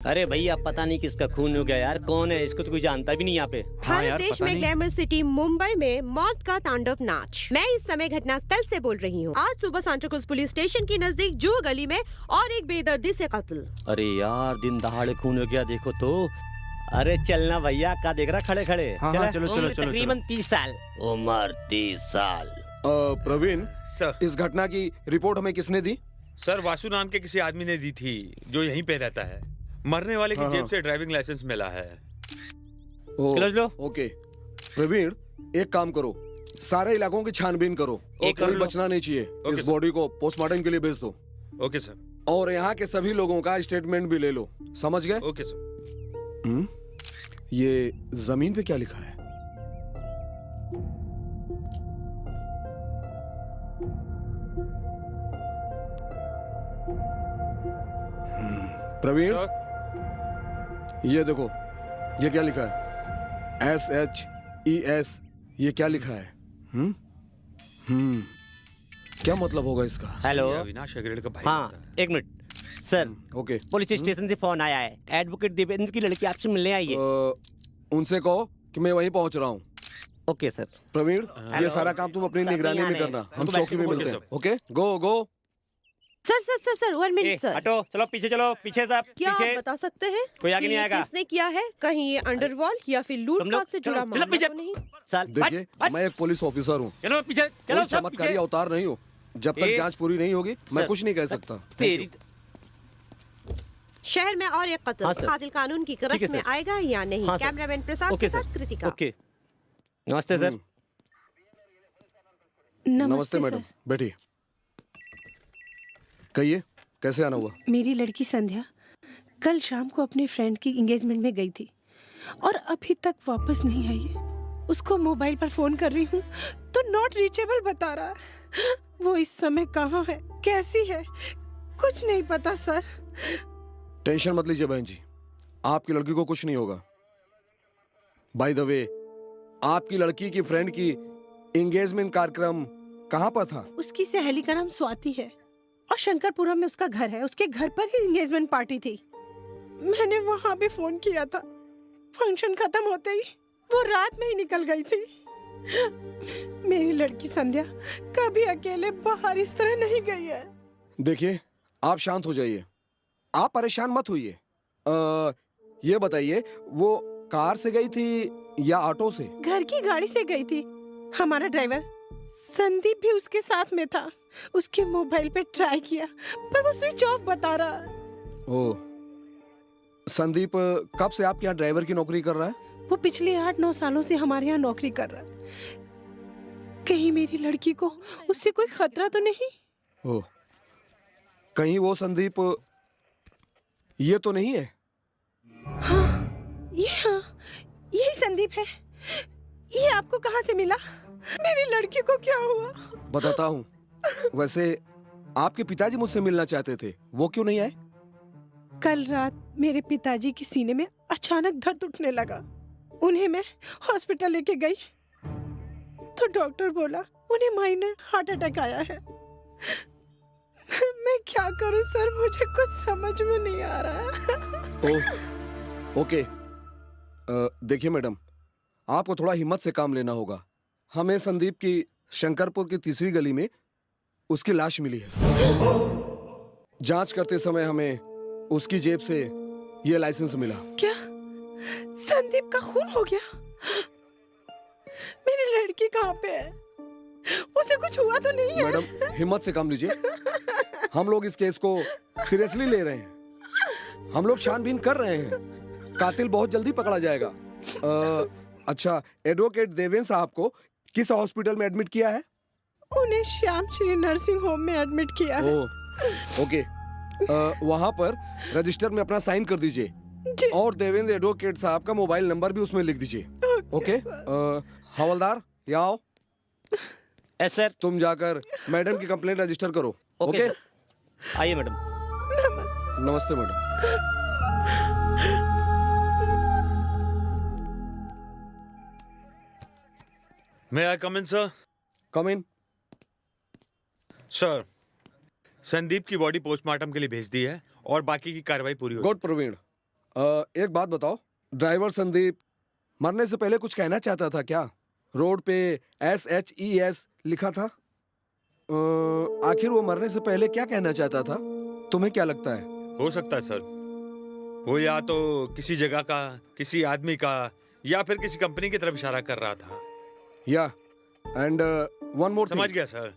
अरे भैया पता नहीं किसका खून हो गया यार, कौन है इसको तो कोई जानता भी नहीं यहाँ पे। भारत देश में ग्लैमर सिटी मुंबई में मौत का तांडव नाच। मैं इस समय घटनास्थल से बोल रही हूँ। आज सुबह सांताक्रूज पुलिस स्टेशन के नजदीक जुहू गली में और एक बेदर्दी से कत्ल। अरे यार दिन दहाड़े खून हो गया देखो तो। अरे चलना भैया, क्या देख रहा खड़े खड़े। हाँ, चलो चलो चलो। तकरीबन 30 साल उम्र, 30 साल। प्रवीण सर, इस घटना की रिपोर्ट हमें किसने दी? सर वासु नाम के किसी आदमी ने दी थी जो यहीं पे रहता है। मरने वाले की जेब से ड्राइविंग लाइसेंस मिला है। समझ लो। ओके प्रवीण, एक काम करो, सारे इलाकों की छानबीन करो। कोई बचना नहीं चाहिए। इस बॉडी को पोस्टमार्टम के लिए भेज दो। Okay sir. और यहाँ के सभी लोगों का स्टेटमेंट भी ले लो, समझ गए? Okay sir. ये जमीन पे क्या लिखा है? प्रवीण, ये देखो, ये क्या लिखा है? SHES, ये क्या लिखा है? क्या मतलब होगा इसका? हेलो, अविनाश अग्रवाल का भाई। हाँ एक minute sir. Okay, police station से फोन आया है, एडवोकेट देवेंद्र की लड़की आपसे मिलने आई है। उनसे कहो कि मैं वहीं पहुंच रहा हूँ। Okay sir. प्रवीण, ये सारा काम तुम अपनी निगरानी में करना, हम चौकी में मिलते हैं। Okay, go go. Sir sir sir sir 1 minute sir. हटो, चलो पीछे चलो, पीछे सब क्या पीछे। आप बता सकते हैं कोई आगे कि नहीं ये आएगा। किसने किया है? कहीं ये अंडरवर्ल्ड या फिर लूटपाट से जुड़ा मामला तो नहीं? देखिए, मैं एक पुलिस ऑफिसर हूँ, चलो पीछे चलो, कोई चमत्कारी अवतार नहीं हूँ। जब तक जांच पूरी नहीं होगी मैं कुछ नहीं कह सकता। तेरी शहर में और एक कत्ल, कातिल कानून की गिरफ्त में आएगा या नहीं? कैमरामैन प्रसाद के साथ कृतिका। ओके, नमस्ते सर। नमस्ते मैडम, बैठिए। कहिए, कैसे आना हुआ? मेरी लड़की संध्या कल शाम को अपने फ्रेंड की एंगेजमेंट में गई थी और अभी तक वापस नहीं आई है। उसको मोबाइल पर फोन कर रही हूँ तो नॉट रीचेबल बता रहा है। वो इस समय कहाँ है, कैसी है, कुछ नहीं पता सर। टेंशन मत लीजिए बहन जी, आपकी लड़की को कुछ नहीं होगा। बाय द वे, आपकी लड़की की फ्रेंड की एंगेजमेंट कार्यक्रम कहाँ पर था? उसकी सहेली का नाम स्वाति है और शंकरपुरम में उसका घर है। उसके घर पर ही एंगेजमेंट पार्टी थी। मैंने वहां भी फोन किया था। फंक्शन खत्म होते ही वो रात में ही निकल गई थी। मेरी लड़की संध्या कभी अकेले बाहर इस तरह नहीं गई है। देखिए, आप शांत हो जाइए, आप परेशान मत होइए। ये बताइए, वो कार से गई थी या ऑटो से? घर की गाड़ी से गई थी। हमारा ड्राइवर संदीप भी उसके साथ में था। उसके मोबाइल पे ट्राई किया पर वो स्विच ऑफ बता रहा है। ओह, संदीप कब से आपके यहाँ ड्राइवर की नौकरी कर रहा है? वो पिछले 8-9 सालों से हमारे यहाँ नौकरी कर रहा है। कहीं मेरी लड़की को उससे कोई खतरा तो नहीं? ओह, कहीं वो संदीप ये तो नहीं है? हाँ, यही संदीप है। ये आपको कहाँ से मिला? मेरी लड़की को क्या हुआ? बताता हूँ। वैसे आपके पिताजी मुझसे मिलना चाहते थे, वो क्यों नहीं आए? कल रात मेरे पिताजी के सीने में अचानक दर्द उठने लगा। उन्हें मैं हॉस्पिटल लेके गई तो डॉक्टर बोला उन्हें माइनर हार्ट अटैक आया है। मैं क्या करूं सर, मुझे कुछ समझ में नहीं आ रहा। ओके, देखिए मैडम, आपको थोड़ा हिम्मत से काम लेना होगा। हमें संदीप की शंकरपुर की तीसरी गली में उसकी लाश मिली है। जांच करते समय हमें उसकी जेब से ये लाइसेंस मिला। क्या संदीप का खून हो गया? मेरी लड़की कहाँ पे है? उसे कुछ हुआ तो नहीं है? मैडम, हिम्मत से काम लीजिए। हम लोग इस केस को सीरियसली ले रहे हैं। हम लोग छानबीन कर रहे हैं। कातिल बहुत जल्दी पकड़ा जाएगा। अच्छा, एडवोकेट देवेंद्र साहब को किस हॉस्पिटल में एडमिट किया है? उन्हें श्याम श्री नर्सिंग होम में एडमिट किया है। ओके, वहाँ पर रजिस्टर में अपना साइन कर दीजिए और देवेंद्र एडवोकेट साहब का मोबाइल नंबर भी उसमें लिख दीजिए। ओके, हवलदार यहाँ आओ। Yes sir. तुम जाकर मैडम की कंप्लेंट रजिस्टर करो। ओके, आइए मैडम। नमस्ते madam. May I come in, sir? Come in. Sir, Sandeep की बॉडी पोस्टमार्टम के लिए भेज दी है और बाकी की कार्रवाई पूरी हो गई। गुड प्रवीण, एक बात बताओ, ड्राइवर संदीप मरने से पहले कुछ कहना चाहता था क्या? रोड पे SHES लिखा था। आखिर वो मरने से पहले क्या कहना चाहता था? तुम्हें क्या लगता है? हो सकता है सर, वो या तो किसी जगह का, किसी आदमी का, या फिर किसी कंपनी की तरफ इशारा कर रहा था। या एंड वन मोर समझ गया सर।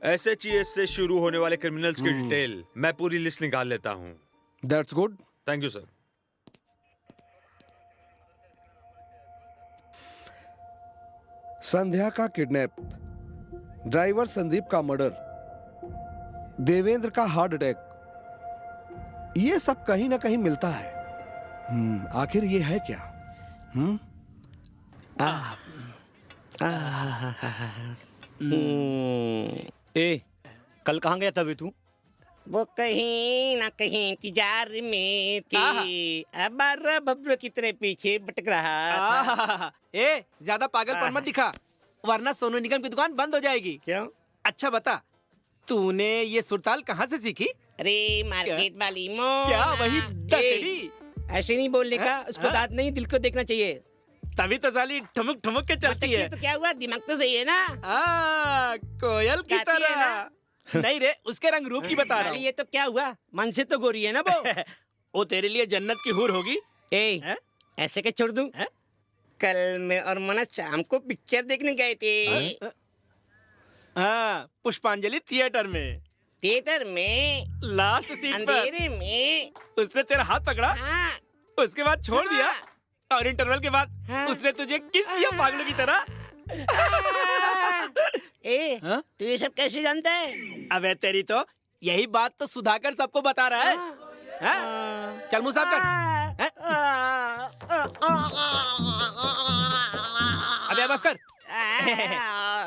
SHES से शुरू होने वाले क्रिमिनल्स की डिटेल मैं पूरी लिस्ट निकाल लेता हूँ। That's good. Thank you sir. Sandhya का किडनैप, ड्राइवर संदीप का मर्डर, देवेंद्र का हार्ट अटैक, ये सब कहीं ना कहीं मिलता है। आखिर ये है क्या? ए, कल कहाँ गया था बे तू? वो कहीं ना कहीं इंतजार में थी, अब बब्र की तरह पीछे भटक रहा था। ए, ज्यादा पागलपन मत दिखा, वरना सोनू निगम की दुकान बंद हो जाएगी। क्यों? अच्छा बता, तूने ये सुरताल कहाँ से सीखी? अरे मार्केट वाली मोना। क्या वही दशहरी? ऐसे नहीं बोलने का, उसको दांत नहीं दिल को देखना चाहिए। तभी तो साली ठुमुक ठुमुक के चलती है। तो क्या हुआ, दिमाग तो सही है ना? कोयल की गाती है तरह। ना? नहीं रे, उसके रंग रूप की बता रहा अरे हूँ। ये तो क्या हुआ, मन से तो गोरी है ना वो। वो तेरे लिए जन्नत की हूर होगी। ए, ऐसे के छोड़ दूं? कल मैं और मना शाम को पिक्चर देखने गए थे। हाँ, पुष्पांजलि थिएटर में। थिएटर में? लास्ट सीट पर अंधेरे में? उसने तेरा हाथ पकड़ा, हाँ। उसके बाद छोड़ दिया, और इंटरवल के बाद उसने तुझे किस किया पागलों की तरह। ए, तू ये सब कैसे जानता है? अबे तेरी तो यही बात तो सुधाकर सबको बता रहा है। हैं? चल मुंह साफ कर। हैं? अबे बस कर।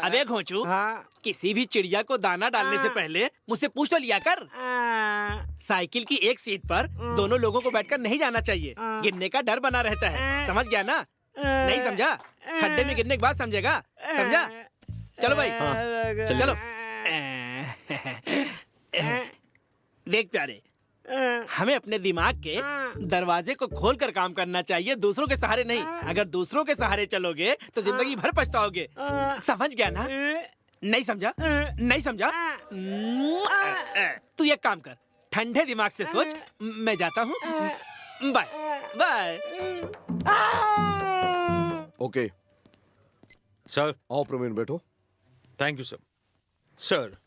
अबे घोंचू, किसी भी चिड़िया को दाना डालने से पहले मुझसे पूछ तो लिया कर। साइकिल की एक सीट पर दोनों लोगों को बैठकर नहीं जाना चाहिए, गिरने का डर बना रहता है। समझ गया ना? नहीं समझा? खड्डे में गिरने के बाद समझेगा। समझा? चलो भाई, चलो। देख प्यारे, हमें अपने दिमाग के दरवाजे को खोलकर काम करना चाहिए, दूसरों के सहारे नहीं। अगर दूसरों के सहारे चलोगे तो जिंदगी भर पछताओगे। समझ गया ना? नहीं समझा? नहीं समझा? तू एक काम कर, ठंडे दिमाग से सोच। मैं जाता हूँ। Bye bye. Okay sir. आओ प्रवीण, बैठो। Thank you sir. Sir,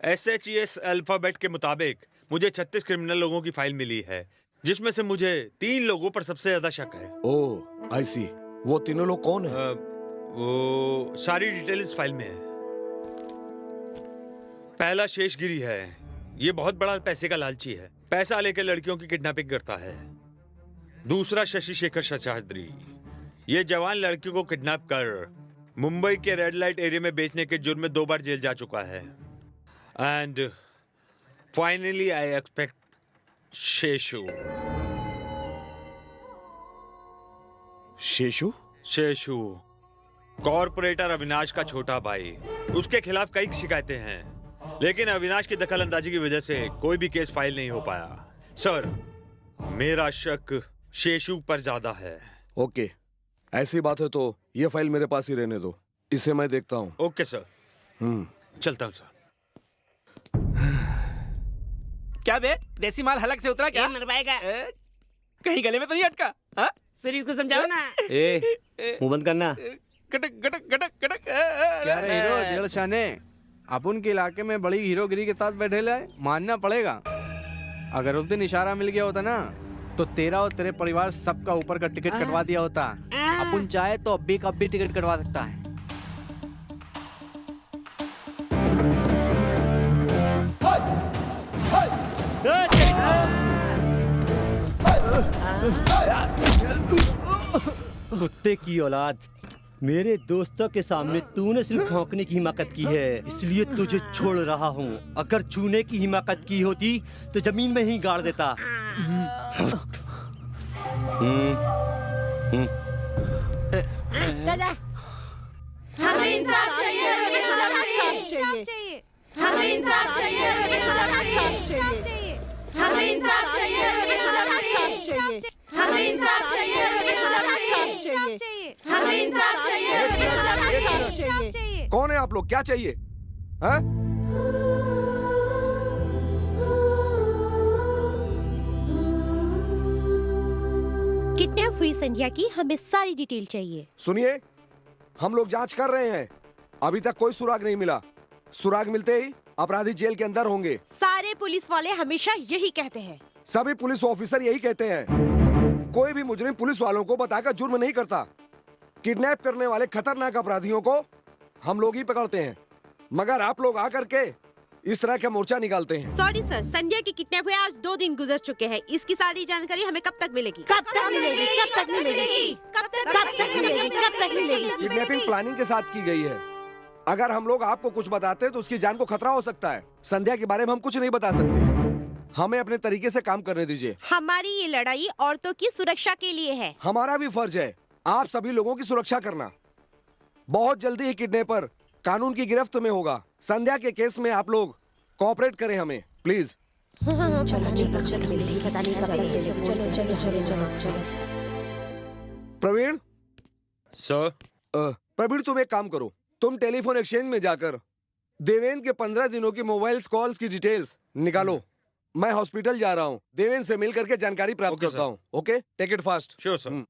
SHES alphabet के मुताबिक मुझे 36 क्रिमिनल लोगों की फाइल मिली है, जिसमें से मुझे 3 लोगों पर सबसे ज्यादा शक है। ओह, आई सी। वो तीनों लोग कौन है? वो सारी डिटेल इस फाइल में है। पहला शेषगिरी है, ये बहुत बड़ा पैसे का लालची है, पैसा लेकर लड़कियों की किडनैपिंग करता है। दूसरा शशि शेखर शशाद्री, ये जवान लड़कियों को किडनैप कर मुंबई के रेड लाइट एरिया में बेचने के जुर्म में 2 बार जेल जा चुका है। And finally I expect Seshu. Seshu? Seshu corporator Avinash का छोटा भाई। उसके खिलाफ कई शिकायतें हैं, लेकिन अविनाश की दखलंदाजी की वजह से कोई भी केस फाइल नहीं हो पाया। सर, मेरा शक शेषु पर ज्यादा है। ओके, ऐसी बात है तो ये फाइल मेरे पास ही रहने दो, इसे मैं देखता हूँ। Okay sir. चलता हूँ सर। क्या बे, देसी माल हलक से उतरा क्या? मरवाएगा। कहीं गले में तो नहीं अटका? हाँ? सर इसको समझाओ ना। ए, मुंह बंद करना। गटक गटक गटक गटक। क्या रे हीरो डेढ़ शाने, अपन के इलाके में बड़ी हीरोगिरी के साथ बैठे लाए, मानना पड़ेगा। अगर उस दिन इशारा मिल गया होता ना, तो तेरा और तेरे परिवार सबका ऊपर का टिकट कटवा दिया होता। अपन चाहे तो अभी का भी टिकट कटवा सकता है। कुत्ते की औलाद, मेरे दोस्तों के सामने तूने सिर्फ भौंकने की हिम्मत की है, इसलिए तुझे छोड़ रहा हूँ। अगर छूने की हिम्मत की होती तो जमीन में ही गाड़ देता। हमें इंसाफ चाहिए, इंसाफ चाहिए, हमें इंसाफ चाहिए, इंसाफ चाहिए, हमें इंसाफ चाहिए, इंसाफ चाहिए, हमें इंसाफ चाहिए, हमें इंसाफ चाहिए। कौन है आप लोग? क्या चाहिए? हैं? किडनैप हुई संध्या की हमें सारी डिटेल चाहिए। सुनिए, हम लोग जांच कर रहे हैं, अभी तक कोई सुराग नहीं मिला। सुराग मिलते ही अपराधी जेल के अंदर होंगे। सारे पुलिस वाले हमेशा यही कहते हैं। सभी पुलिस ऑफिसर यही कहते हैं। कोई भी मुजरिम पुलिस वालों को बताकर जुर्म नहीं करता। किडनैप करने वाले खतरनाक अपराधियों को हम लोग ही पकड़ते हैं, मगर आप लोग आकर के इस तरह का मोर्चा निकालते हैं। सॉरी सर, संध्या की किडनैप हुए आज 2 दिन गुजर चुके हैं। इसकी सारी जानकारी हमें कब तक मिलेगी? कब तक मिलेगी? कब तक मिलेगी? कब तक मिलेगी? कब तक मिलेगी? किडनैपिंग प्लानिंग के साथ की गई है। अगर हम लोग आपको कुछ बताते तो उसकी जान को खतरा हो सकता है। संध्या के बारे में हम कुछ नहीं बता सकते। हमें अपने तरीके से काम करने दीजिए। हमारी ये लड़ाई औरतों की सुरक्षा के लिए है। हमारा भी फर्ज है आप सभी लोगों की सुरक्षा करना। बहुत जल्दी ही किडनैपर कानून की गिरफ्त में होगा। संध्या के केस में आप लोग कोऑपरेट करें हमें, प्लीज। प्रवीण सर। प्रवीण, तुम एक काम करो, तुम टेलीफोन एक्सचेंज में जाकर देवेन के 15 दिनों की मोबाइल कॉल्स की डिटेल्स निकालो। मैं हॉस्पिटल जा रहा हूँ, देवेन से मिल करके जानकारी प्राप्त करता हूँ। Okay, take it fast. Sure sir.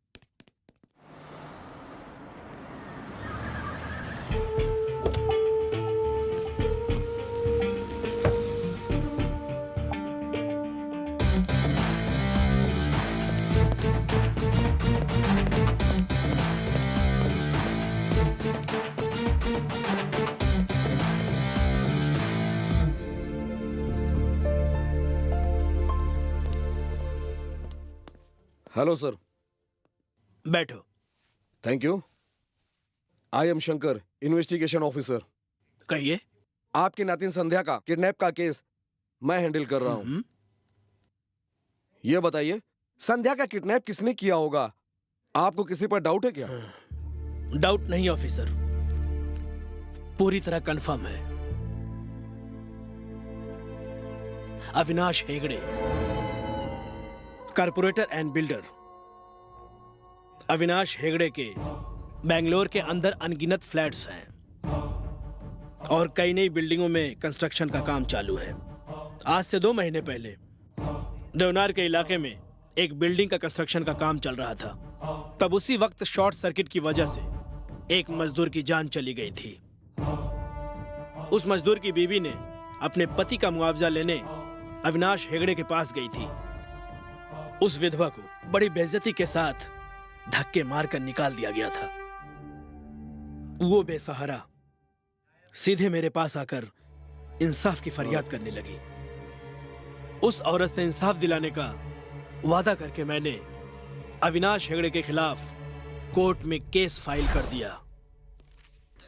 Hello sir. बैठो। Thank you. I am Shankar, investigation officer. कहिए। आपकी नातिन संध्या का किडनैप का केस मैं हैंडल कर रहा हूँ। ये बताइए, संध्या का किडनैप किसने किया होगा? आपको किसी पर डाउट है क्या? डाउट नहीं ऑफिसर, पूरी तरह कंफर्म है। Avinash Hegde, corporator and builder. Avinash Hegde के बेंगलोर के अंदर अनगिनत फ्लैट्स हैं और कई नई बिल्डिंगों में कंस्ट्रक्शन का काम चालू है। आज से 2 महीने पहले देवनार के इलाके में एक बिल्डिंग का कंस्ट्रक्शन का काम चल रहा था। तब उसी वक्त शॉर्ट सर्किट की वजह से एक मजदूर की जान चली गई थी। उस मजदूर की बीवी ने अपने पति का मुआवजा लेने अविनाश हेगड़े के पास गई थी। उस विधवा को बड़ी बेइज्जती के साथ धक्के मारकर निकाल दिया गया था। वो बेसहारा सीधे मेरे पास आकर इंसाफ की फरियाद करने लगी। उस औरत से इंसाफ दिलाने का वादा करके मैंने अविनाश हेगड़े के खिलाफ कोर्ट में केस फाइल कर दिया।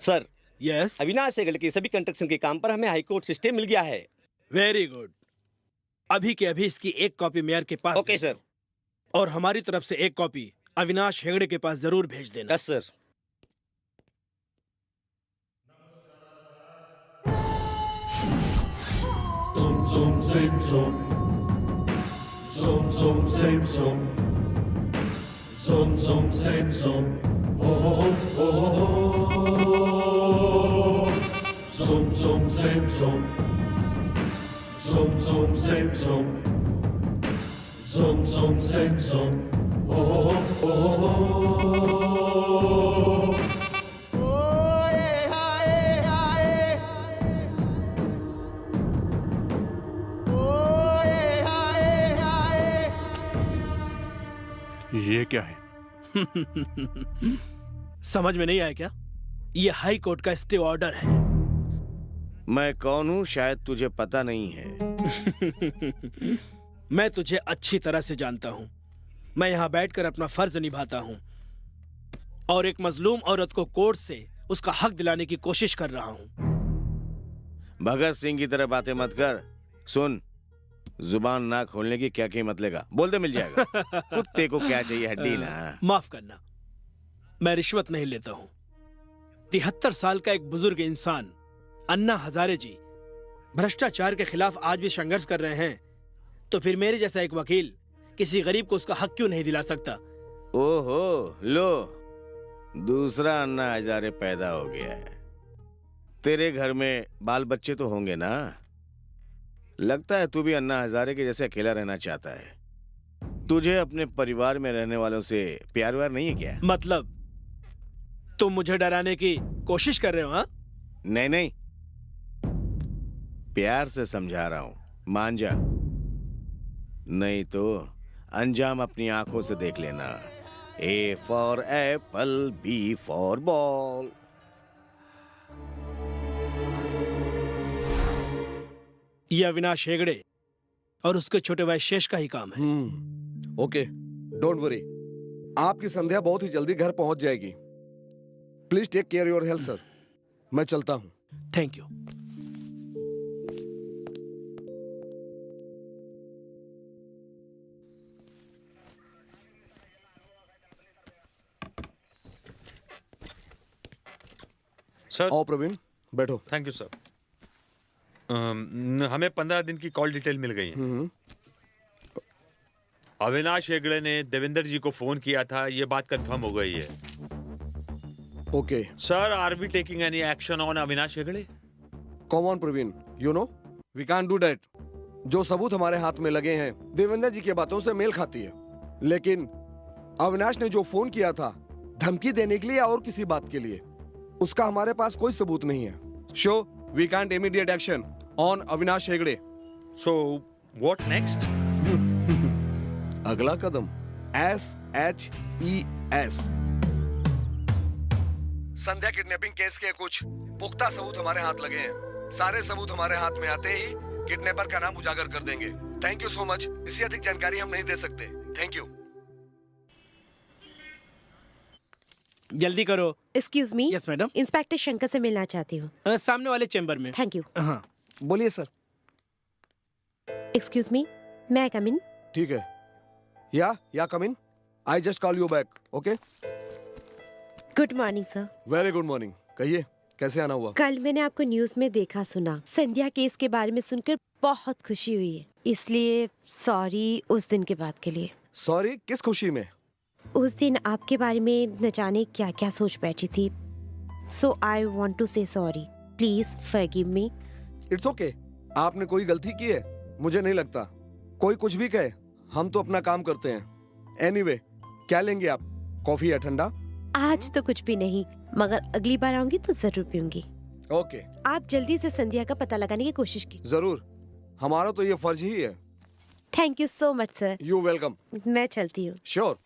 Sir, yes. अविनाश हेगड़े के सभी कंस्ट्रक्शन के काम पर हमें हाई कोर्ट से स्टे मिल गया है। Very good. अभी के अभी इसकी एक कॉपी मेयर के पास। Okay sir. और हमारी तरफ से एक कॉपी अविनाश हेगड़े के पास जरूर भेज देना। Yes sir. Zoom, same zoom. Zoom, zoom, same zoom. Zoom, zoom, same zoom. Oh, oh, oh, oh. Zoom, zoom, same zoom. Zoom, zoom, same zoom. Zoom, zoom, same zoom. Oh, oh, oh, oh. ये क्या है? समझ में नहीं आया क्या? ये high court का स्टे ऑर्डर है। मैं कौन हूँ शायद तुझे पता नहीं है। मैं तुझे अच्छी तरह से जानता हूँ। मैं यहाँ बैठकर अपना फर्ज निभाता हूँ और एक मजलूम औरत को कोर्ट से उसका हक दिलाने की कोशिश कर रहा हूँ। भगत सिंह की तरह बातें मत कर। सुन, जुबान ना खोलने की क्या कीमत लेगा? बोल दे, मिल जाएगा। कुत्ते को क्या चाहिए, हड्डी ना। माफ करना, मैं रिश्वत नहीं लेता हूँ। 73 साल का एक बुजुर्ग इंसान अन्ना हजारे जी भ्रष्टाचार के खिलाफ आज भी संघर्ष कर रहे हैं, तो फिर मेरे जैसा एक वकील किसी गरीब को उसका हक क्यों नहीं दिला सकता? ओहो, लो दूसरा अन्ना हजारे पैदा हो गया है। तेरे घर में बाल बच्चे तो होंगे ना? लगता है तू भी अन्ना हजारे के जैसे अकेला रहना चाहता है। तुझे अपने परिवार में रहने वालों से प्यार व्यार नहीं है क्या? मतलब तुम मुझे डराने की कोशिश कर रहे हो? हाँ, नहीं नहीं, प्यार से समझा रहा हूं, मान जा, नहीं तो अंजाम अपनी आंखों से देख लेना। A for apple, B for ball। ये अविनाश हेगड़े और उसके छोटे भाई शेष का ही काम है। ओके, डोंट वरी, आपकी संध्या बहुत ही जल्दी घर पहुंच जाएगी। Please take care your health sir. मैं चलता हूं। Thank you. सर, आओ प्रवीण, बैठो। Thank you sir. हमें 15 दिन की कॉल डिटेल मिल गई है। अविनाश हेगड़े ने देवेंद्र जी को फोन किया था, ये बात कंफर्म हो गई है। Okay sir, are we taking any action on Avinash Hegde? Come on Praveen, you know we can't do that. जो सबूत हमारे हाथ में लगे हैं देवेंद्र जी की बातों से मेल खाती है, लेकिन अविनाश ने जो फोन किया था धमकी देने के लिए या और किसी बात के लिए, उसका हमारे पास कोई सबूत नहीं है। So we can't immediate action on Avinash Hegde. So what next? अगला कदम SHES। संध्या किडनैपिंग केस के कुछ पुख्ता सबूत हमारे हाथ लगे हैं। सारे सबूत हमारे हाथ में आते ही किडनैपर का नाम उजागर कर देंगे। Thank you so much. इससे अधिक जानकारी हम नहीं दे सकते। Thank you. जल्दी करो। Excuse me. Yes madam. Inspector Shankar से मिलना चाहती हूँ। सामने वाले चेंबर में। Thank you. हाँ, बोलिए सर। एक्सक्यूज मी, मैं कम इन? ठीक है। या come in. I just call you back. Okay, good morning sir. Very good morning. कहिए, कैसे आना हुआ? कल मैंने आपको न्यूज में देखा सुना। संध्या केस के बारे में सुनकर बहुत खुशी हुई है, इसलिए सॉरी उस दिन के बाद के लिए। सॉरी किस खुशी में? उस दिन आपके बारे में न जाने क्या क्या सोच बैठी थी। सो आई वॉन्ट टू से sorry. Please forgive me. It's okay. आपने कोई गलती की है? मुझे नहीं लगता। कोई कुछ भी कहे, हम तो अपना काम करते हैं। एनीवे, क्या लेंगे आप, कॉफी या ठंडा? आज तो कुछ भी नहीं, मगर अगली बार आऊंगी तो जरूर पीऊंगी। ओके। आप जल्दी से संध्या का पता लगाने की कोशिश कीजिए। जरूर, हमारा तो ये फर्ज ही है। Thank you so much sir. You welcome. मैं चलती हूँ। श्योर।